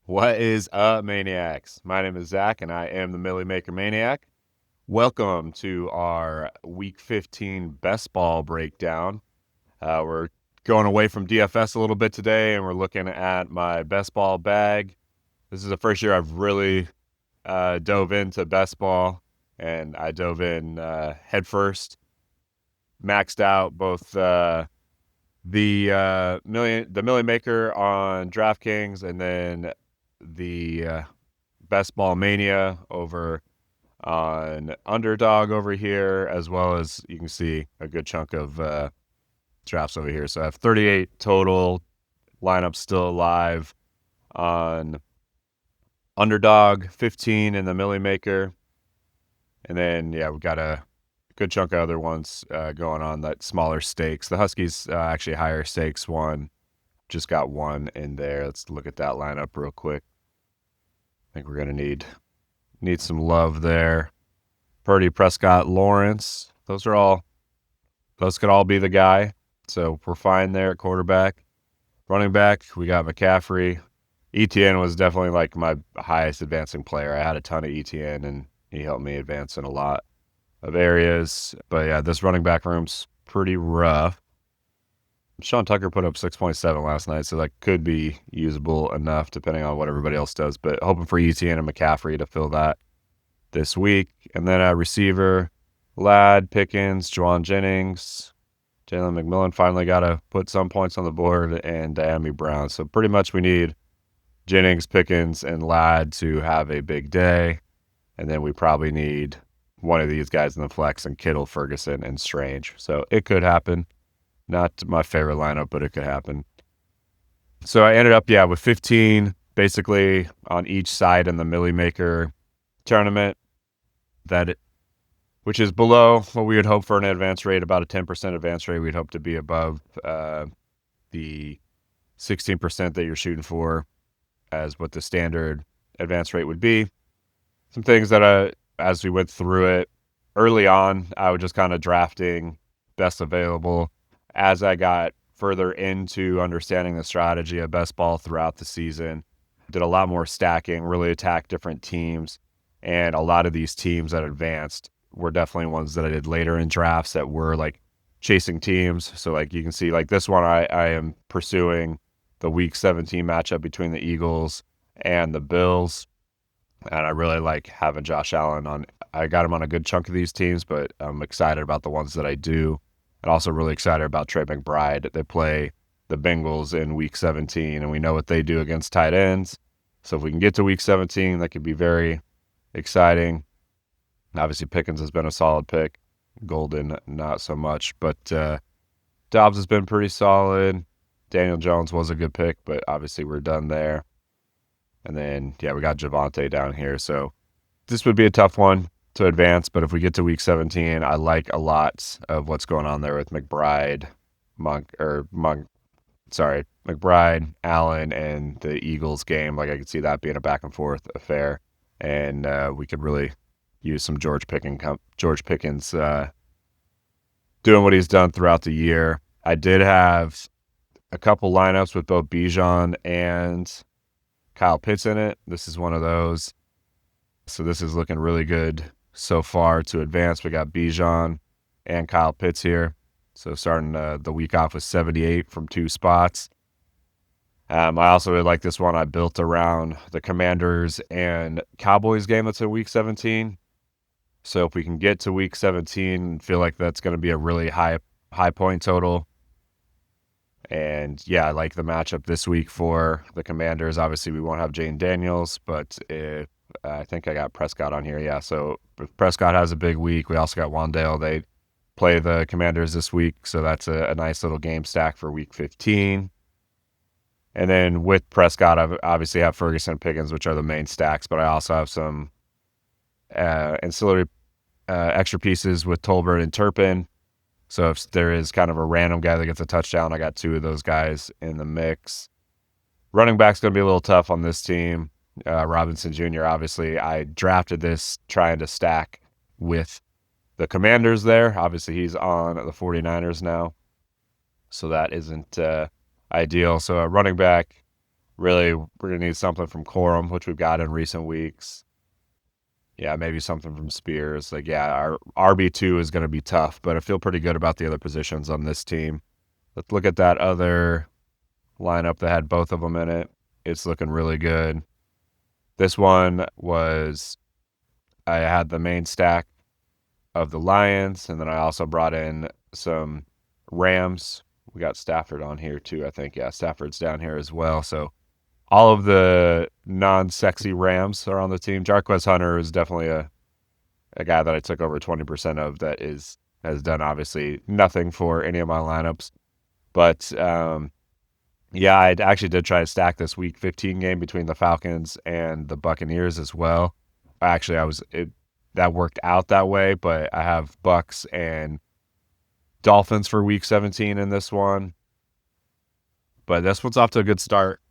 What is up, Maniacs? My name is Zach, and I am the Milly Maker Maniac. Welcome to our Week 15 best ball breakdown. We're going away from DFS a little bit today, and we're looking at my best ball bag. This is the first year I've really dove into best ball, and I dove in head first, maxed out both the Milly Maker on DraftKings, and then the Best Ball Mania over on Underdog over here, as well as you can see a good chunk of drafts over here. So I have 38 total lineups still alive on Underdog, 15 in the Milly Maker, and then we got a good chunk of other ones going on that smaller stakes. The Huskies actually higher stakes one, just got one in there. Let's look at that lineup real quick. I think we're gonna need some love there. Purdy, Prescott, Lawrence. Those could all be the guy. So we're fine there at quarterback. Running back, we got McCaffrey. ETN was definitely like my highest advancing player. I had a ton of ETN, and he helped me advance in a lot of areas. But yeah, this running back room's pretty rough. Sean Tucker put up 6.7 last night, so that could be usable enough depending on what everybody else does. But hoping for ETN and McCaffrey to fill that this week. And then at receiver, Ladd, Pickens, Juwan Jennings, Jalen McMillan finally got to put some points on the board, and Diami Brown. So pretty much we need Jennings, Pickens, and Ladd to have a big day. And then we probably need one of these guys in the flex, and Kittle, Ferguson, and Strange. So it could happen. Not my favorite lineup, but it could happen. So I ended up, with 15 basically on each side in the Milly Maker tournament, which is below what we would hope for an advance rate, about a 10% advance rate. We'd hope to be above the 16% that you're shooting for as what the standard advance rate would be. Some things that as we went through it early on, I was just kind of drafting best available. As I got further into understanding the strategy of best ball throughout the season, did a lot more stacking, really attacked different teams. And a lot of these teams that advanced were definitely ones that I did later in drafts that were like chasing teams. So like you can see, like this one, I am pursuing the Week 17 matchup between the Eagles and the Bills. And I really like having Josh Allen on. I got him on a good chunk of these teams, but I'm excited about the ones that I do. And also really excited about Trey McBride. They play the Bengals in Week 17, and we know what they do against tight ends. So if we can get to Week 17, that could be very exciting. Obviously, Pickens has been a solid pick. Golden, not so much. But Dobbs has been pretty solid. Daniel Jones was a good pick, but obviously we're done there. And then, we got Javonte down here. So this would be a tough one to advance, but if we get to Week 17, I like a lot of what's going on there with McBride, McBride, Allen, and the Eagles game. Like I could see that being a back and forth affair, and we could really use some George Pickens doing what he's done throughout the year. I did have a couple lineups with both Bijan and Kyle Pitts in it. This is one of those. So this is looking really good so far to advance. We got Bijan and Kyle Pitts here. So starting the week off with 78 from two spots. I also really like this one. I built around the Commanders and Cowboys game that's in Week 17. So if we can get to Week 17, feel like that's going to be a really high point total. And I like the matchup this week for the Commanders. Obviously, we won't have Jane Daniels, but I think I got Prescott on here. Yeah, so if Prescott has a big week, we also got Wandale. They play the Commanders this week, so that's a nice little game stack for Week 15. And then with Prescott, I obviously have Ferguson and Pickens, which are the main stacks, but I also have some ancillary extra pieces with Tolbert and Turpin. So if there is kind of a random guy that gets a touchdown, I got two of those guys in the mix. Running back's going to be a little tough on this team. Robinson Jr., obviously, I drafted this trying to stack with the Commanders there. Obviously, he's on the 49ers now, so that isn't ideal. So running back, Really, we're going to need something from Corum, which we've got in recent weeks. Yeah, maybe something from Spears. Like, yeah, our RB2 is going to be tough, but I feel pretty good about the other positions on this team. Let's look at that other lineup that had both of them in it. It's looking really good. This one was, I had the main stack of the Lions, and then I also brought in some Rams. We got Stafford on here too, I think. Yeah, Stafford's down here as well. So all of the non-sexy Rams are on the team. Jarquez Hunter is definitely a guy that I took over 20% of that has done obviously nothing for any of my lineups. But yeah, I actually did try to stack this week 15 game between the Falcons and the Buccaneers as well. Actually, that worked out that way, but I have Bucks and Dolphins for week 17 in this one. But this one's off to a good start.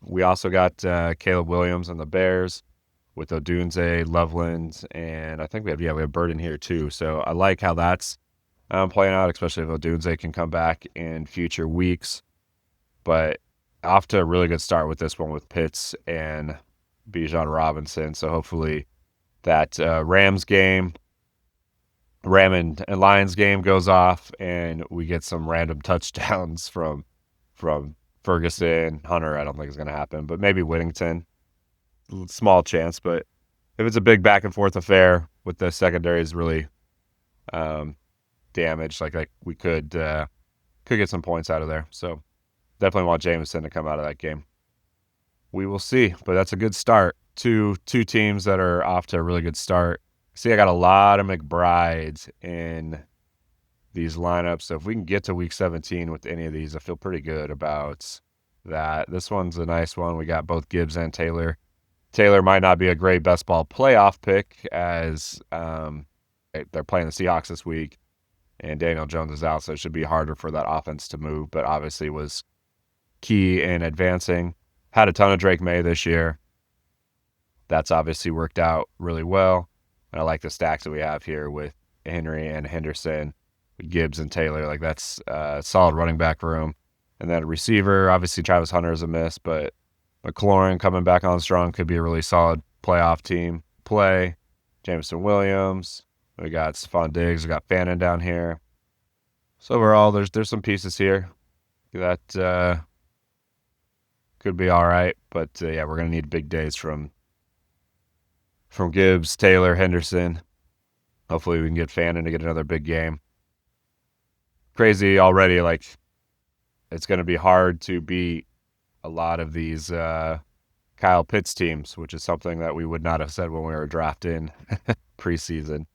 We also got Caleb Williams and the Bears with Odunze, Loveland, and I think we have Burden here too. So I like how that's playing out, especially if Odunze can come back in future weeks. But off to a really good start with this one with Pitts and Bijan Robinson. So hopefully that Ram and Lions game goes off, and we get some random touchdowns from Ferguson. Hunter, I don't think is going to happen, but maybe Whittington. Small chance, but if it's a big back and forth affair with the secondary is really damaged, like we could get some points out of there. So definitely want Jameson to come out of that game. We will see, but that's a good start. Two teams that are off to a really good start. See, I got a lot of McBrides in these lineups. So if we can get to week 17 with any of these, I feel pretty good about that. This one's a nice one. We got both Gibbs and Taylor. Taylor might not be a great best ball playoff pick as they're playing the Seahawks this week, and Daniel Jones is out, so it should be harder for that offense to move, but obviously was key in advancing. Had a ton of Drake May this year. That's obviously worked out really well. And I like the stacks that we have here with Henry and Henderson, Gibbs and Taylor. Like, that's a solid running back room. And then a receiver, obviously Travis Hunter is a miss, but McLaurin coming back on strong could be a really solid playoff team play. Jameson Williams. We got Stephon Diggs. We got Fannin down here. So overall, there's some pieces here that could be all right. But yeah, we're going to need big days from Gibbs, Taylor, Henderson. Hopefully we can get Fannin to get another big game. Crazy already. Like, it's going to be hard to beat a lot of these Kyle Pitts teams, which is something that we would not have said when we were drafting preseason.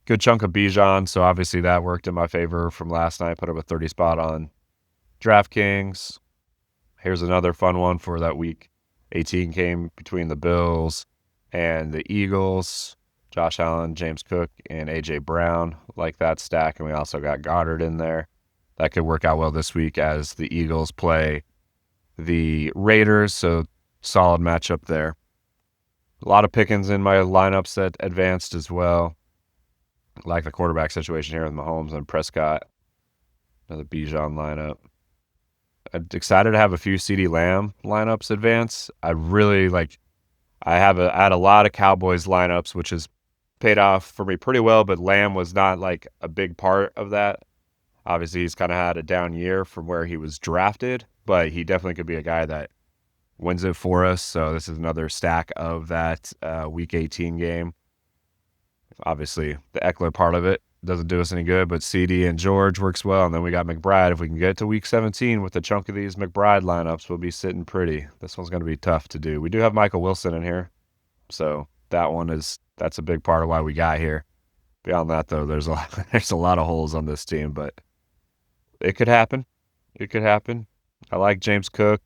Good chunk of Bijan, so obviously that worked in my favor from last night. Put up a 30 spot on DraftKings. Here's another fun one for that week 18 game between the Bills and the Eagles. Josh Allen, James Cook, and A.J. Brown. Like that stack, and we also got Goddard in there. That could work out well this week as the Eagles play the Raiders, so solid matchup there. A lot of Pickens in my lineups that advanced as well. Like the quarterback situation here with Mahomes and Prescott. Another Bijan lineup. I'm excited to have a few CeeDee Lamb lineups advance. I had a lot of Cowboys lineups, which has paid off for me pretty well, but Lamb was not like a big part of that. Obviously, he's kind of had a down year from where he was drafted, but he definitely could be a guy that wins it for us. So this is another stack of that Week 18 game. Obviously, the Eckler part of it doesn't do us any good, but CD and George works well. And then we got McBride. If we can get to Week 17 with a chunk of these McBride lineups, we'll be sitting pretty. This one's going to be tough to do. We do have Michael Wilson in here, so that's a big part of why we got here. Beyond that, though, there's a lot of holes on this team, but it could happen. It could happen. I like James Cook.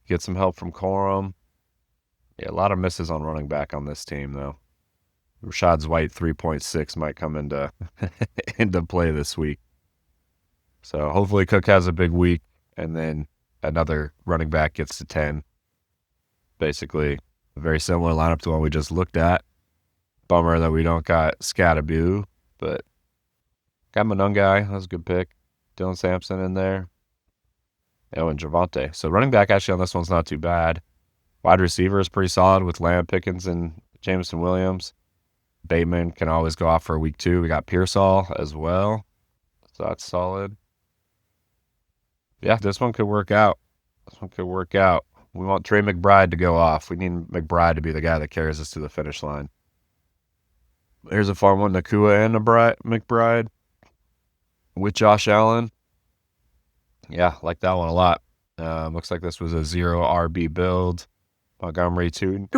Get some help from Corum. Yeah, a lot of misses on running back on this team, though. Rashad's White 3.6 might come into into play this week. So hopefully Cook has a big week, and then another running back gets to 10. Basically, a very similar lineup to what we just looked at. Bummer that we don't got Scatterboo, but got Monungai. That was a good pick. Dylan Sampson in there. Oh, and Javante. So running back actually on this one's not too bad. Wide receiver is pretty solid with Lamb, Pickens, and Jameson Williams. Bateman can always go off for week 2. We got Pearsall as well. So that's solid. Yeah, this one could work out. This one could work out. We want Trey McBride to go off. We need McBride to be the guy that carries us to the finish line. Here's a fun one, Nakua and McBride with Josh Allen. Yeah, like that one a lot. Looks like this was a 0 RB build. Montgomery Tootin.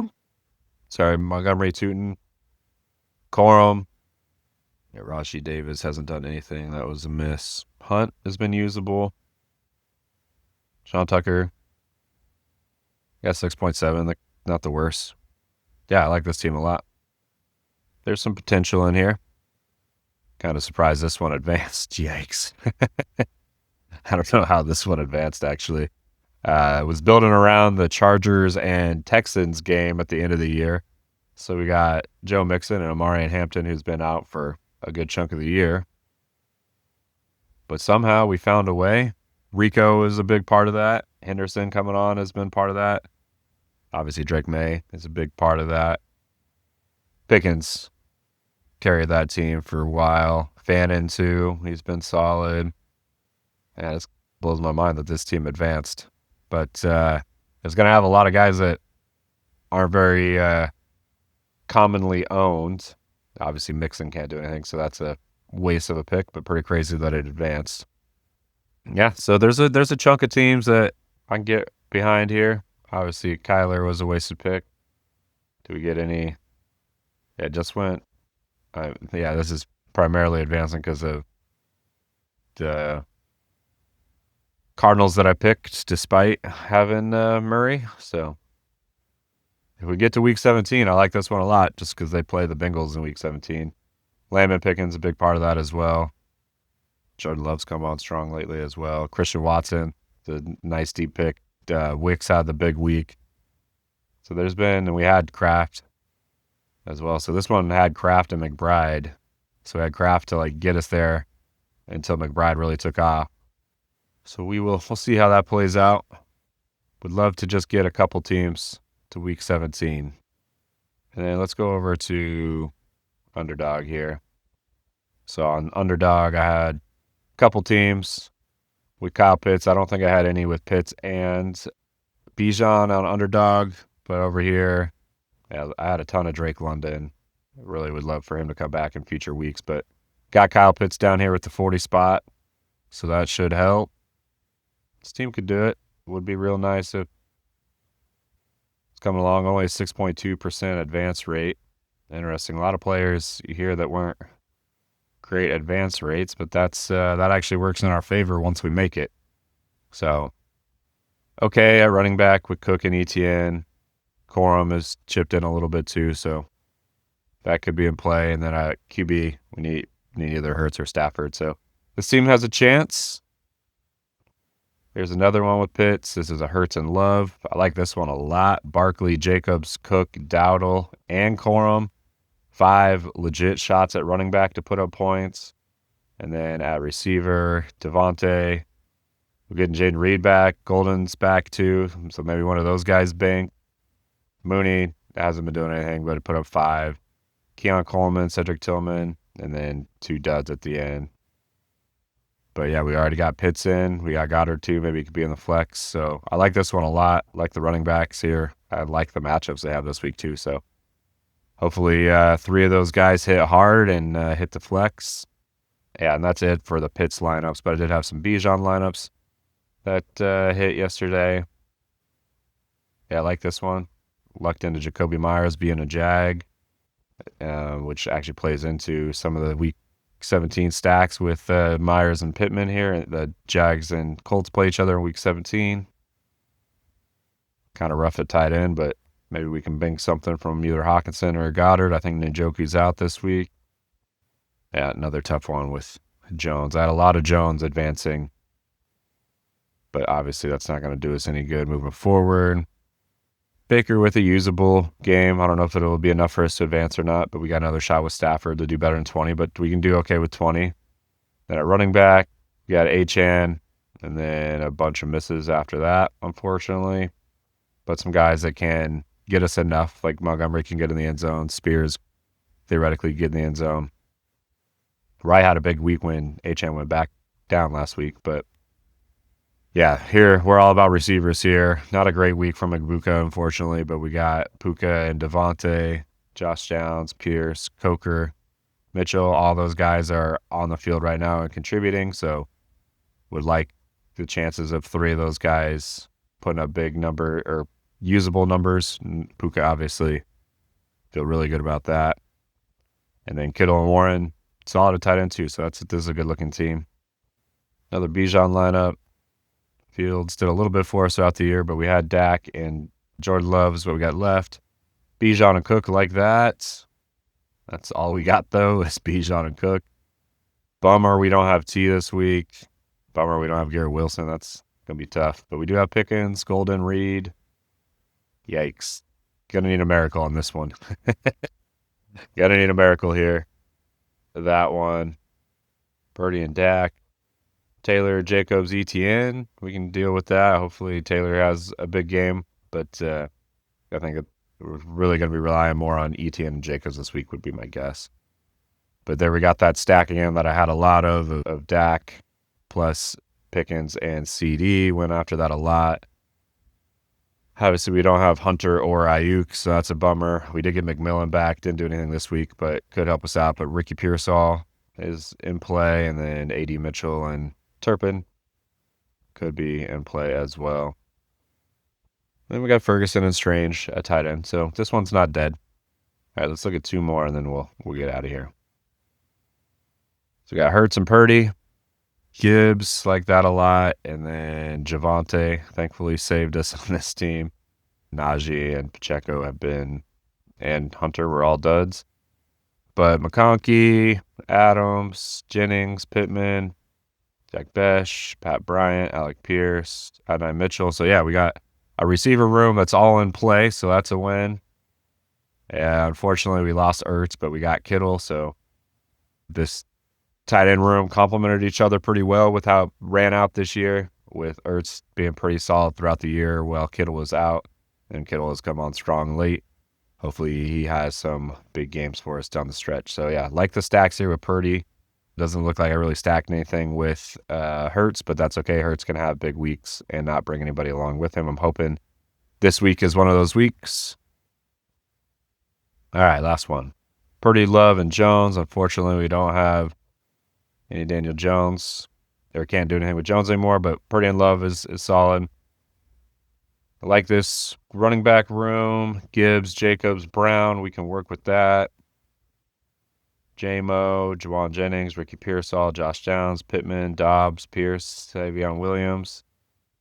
Corum. Yeah, Rashi Davis hasn't done anything. That was a miss. Hunt has been usable. Sean Tucker. Yeah, 6.7. Not the worst. Yeah, I like this team a lot. There's some potential in here. Kind of surprised this one advanced. Yikes. I don't know how this one advanced, actually. It was building around the Chargers and Texans game at the end of the year. So we got Joe Mixon and Amari Hampton, who's been out for a good chunk of the year. But somehow we found a way. Rico is a big part of that. Henderson coming on has been part of that. Obviously, Drake May is a big part of that. Pickens carried that team for a while. Fannin, too. He's been solid. And it blows my mind that this team advanced. But it's going to have a lot of guys that aren't very commonly owned. Obviously, Mixon can't do anything, so that's a waste of a pick, but pretty crazy that it advanced. Yeah, so there's a chunk of teams that I can get behind here. Obviously, Kyler was a wasted pick. Do we get any? Yeah, it just went. Yeah, this is primarily advancing because of the Cardinals that I picked despite having Murray. So if we get to week 17, I like this one a lot just because they play the Bengals in week 17. Lamb and Pickens a big part of that as well. Jordan Love's come on strong lately as well. Christian Watson, the nice deep pick. Wicks had the big week. So we had Kraft as well. So this one had Kraft and McBride. So we had Kraft to get us there until McBride really took off. So we'll see how that plays out. Would love to just get a couple teams to week 17. And then let's go over to Underdog here. So on Underdog, I had a couple teams with Kyle Pitts. I don't think I had any with Pitts and Bijan on Underdog. But over here, yeah, I had a ton of Drake London. I really would love for him to come back in future weeks. But got Kyle Pitts down here with the 40 spot. So that should help. This team could do it. Would be real nice if it's coming along. Only a 6.2% advance rate. Interesting. A lot of players you hear that weren't great advance rates, but that actually works in our favor once we make it. So, okay, at running back with Cook and ETN. Corum has chipped in a little bit too, so that could be in play. And then at QB, we need either Hurts or Stafford. So this team has a chance. Here's another one with Pitts. This is a Hurts and Love. I like this one a lot. Barkley, Jacobs, Cook, Dowdle, and Corum. 5 legit shots at running back to put up points. And then at receiver, Devontae. We're getting Jaden Reed back. Golden's back too. So maybe one of those guys bank. Mooney hasn't been doing anything, but it put up 5. Keon Coleman, Cedric Tillman, and then 2 duds at the end. But yeah, we already got Pitts in. We got Goddard too. Maybe he could be in the flex. So I like this one a lot. I like the running backs here. I like the matchups they have this week too. So hopefully 3 of those guys hit hard and hit the flex. Yeah, and that's it for the Pitts lineups. But I did have some Bijan lineups that hit yesterday. Yeah, I like this one. Lucked into Jacoby Myers being a Jag, which actually plays into some of the week 17 stacks with Myers and Pittman here. The Jags and Colts play each other in week 17. Kind of rough at tight end, but maybe we can bank something from either Hawkinson or Goddard. I think Njoku's out this week. Yeah, another tough one with Jones. I had a lot of Jones advancing, but obviously that's not going to do us any good moving forward. Baker with a usable game. I don't know if it'll be enough for us to advance or not, but we got another shot with Stafford to do better than 20, but we can do okay with 20. Then at running back, we got Achane, and then a bunch of misses after that, unfortunately. But some guys that can get us enough, like Montgomery can get in the end zone. Spears theoretically get in the end zone. Wright had a big week when HM went back down last week, but yeah, here we're all about receivers here. Not a great week from Magbuka, unfortunately, but we got Puka and Devontae, Josh Downs, Pierce, Coker, Mitchell. All those guys are on the field right now and contributing, so would like the chances of 3 of those guys putting up big number or usable numbers. Puka, obviously, feel really good about that. And then Kittle and Warren, solid at tight end too, so this is a good-looking team. Another Bijan lineup. Fields did a little bit for us throughout the year, but we had Dak and Jordan Love is what we got left. Bijan and Cook like that. That's all we got, though, is Bijan and Cook. Bummer we don't have T this week. Bummer we don't have Garrett Wilson. That's going to be tough. But we do have Pickens, Golden, Reed. Yikes. Going to need a miracle on this one. Going to need a miracle here. That one. Purdy and Dak. Taylor, Jacobs, ETN. We can deal with that. Hopefully Taylor has a big game. But I think we're really going to be relying more on ETN and Jacobs this week would be my guess. But there we got that stack again that I had a lot of Dak plus Pickens and CD. Went after that a lot. Obviously, we don't have Hunter or Ayuk, so that's a bummer. We did get McMillan back. Didn't do anything this week, but could help us out. But Ricky Pearsall is in play, and then A.D. Mitchell and Turpin could be in play as well. Then we got Ferguson and Strange at tight end, so this one's not dead. All right, let's look at 2 more, and then we'll get out of here. So we got Hurts and Purdy. Gibbs, like that a lot. And then Javonte, thankfully, saved us on this team. Najee and Pacheco have been, and Hunter were all duds. But McConkey, Adams, Jennings, Pittman, Jack Besh, Pat Bryant, Alec Pierce, Adonai Mitchell. So, yeah, we got a receiver room that's all in play, so that's a win. And unfortunately, we lost Ertz, but we got Kittle, so this tight end room complemented each other pretty well with how it ran out this year, with Ertz being pretty solid throughout the year while Kittle was out, and Kittle has come on strong late. Hopefully he has some big games for us down the stretch. So, yeah, like the stacks here with Purdy. Doesn't look like I really stacked anything with Hurts, but that's okay. Hurts can have big weeks and not bring anybody along with him. I'm hoping this week is one of those weeks. All right, last one. Purdy, Love, and Jones. Unfortunately, we don't have any Daniel Jones. Or can't do anything with Jones anymore, but Purdy and Love is solid. I like this running back room. Gibbs, Jacobs, Brown. We can work with that. J-Mo, Jawan Jennings, Ricky Pearsall, Josh Downs, Pittman, Dobbs, Pierce, Savion Williams.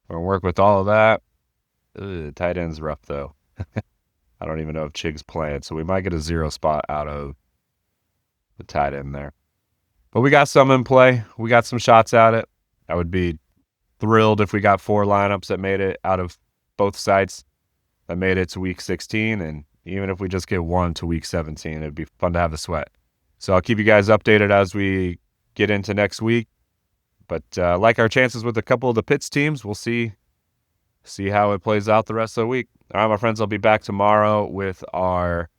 We're going to work with all of that. Tight end's rough, though. I don't even know if Chig's playing, so we might get a 0 spot out of the tight end there. But we got some in play. We got some shots at it. I would be thrilled if we got 4 lineups that made it out of both sites that made it to week 16. And even if we just get 1 to week 17, it'd be fun to have the sweat. So I'll keep you guys updated as we get into next week. But like our chances with a couple of the Pitts teams, we'll see how it plays out the rest of the week. All right, my friends, I'll be back tomorrow with our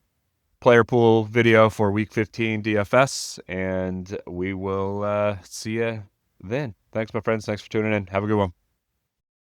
player pool video for week 15 DFS, and we will see you then. Thanks, my friends. Thanks for tuning in. Have a good one.